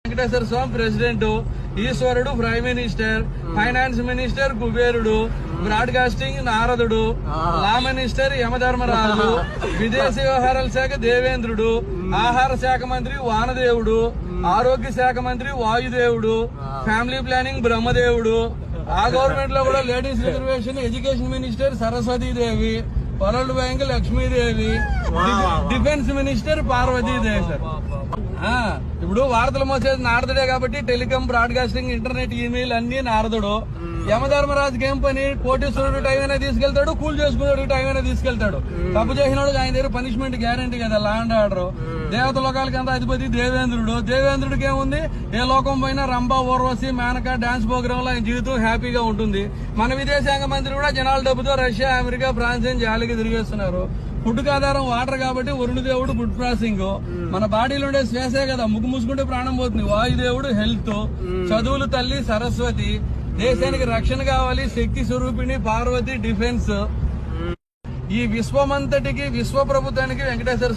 వెంకటేశ్వర స్వామి president, ఈశ్వరుడు prime minister, finance minister కుబేరుడు, broadcasting నారదుడు, లా మినిస్టర్ యమధర్మరాజు, విదేశీ వ్యవహారాల శాఖ దేవేంద్రుడు, ఆహార శాఖ మంత్రి వానదేవుడు, ఆరోగ్య శాఖ మంత్రి వాయుదేవుడు, ఫ్యామిలీ ప్లానింగ్ బ్రహ్మదేవుడు, ఆ గవర్నమెంట్ లో కూడా ladies reservation education minister Saraswatidevi, world bank Lakshmidevi, defence minister Parvatidevi. Sir ఇప్పుడు వార్తలు మోసేది నారదుడే కాబట్టి టెలికాం, బ్రాడ్కాస్టింగ్, ఇంటర్నెట్, ఈమెయిల్ అన్ని నారదుడు. యమధర్మరాజుకి ఏం పని? కోటీశ్వరుడు టైం అయినా తీసుకెళ్తాడు, కూల్ చేసుకున్నాడు టైం అయినా తీసుకెళ్తాడు. తప్పు చేసినాడు ఆయన దగ్గర పనిష్మెంట్ గ్యారంటీ కదా, లా అండ్ ఆర్డర్. దేవత లోకాలకి అంతా అధిపతి దేవేంద్రుడు. దేవేంద్రుడికి ఏముంది? ఏ లోకం పోయినా రంభ, ఊర్వశి, మేనక డాన్స్ ప్రోగ్రామ్ లో ఆయన జీవితం హ్యాపీగా ఉంటుంది. మన విదేశాంగ మంత్రి కూడా జనాల డబ్బుతో రష్యా, అమెరికా, ఫ్రాన్స్ అని జాలికి తిరిగేస్తున్నారు. ఫుడ్ ఆధారం వాటర్ కాబట్టి వరుణదేవుడు ఫుడ్ ప్రాసెసింగ్. మన బాడీలో ఉండే శ్వాసే కదా, ముగ్గు మూసుకుంటే ప్రాణం పోతుంది. వాయుదేవుడు హెల్త్, చదువులు తల్లి సరస్వతి, దేశానికి రక్షణ కావాలి శక్తి స్వరూపిణి పార్వతి డిఫెన్స్. ఈ విశ్వమంతటికి, విశ్వ ప్రభుత్వానికి వెంకటేశ్వర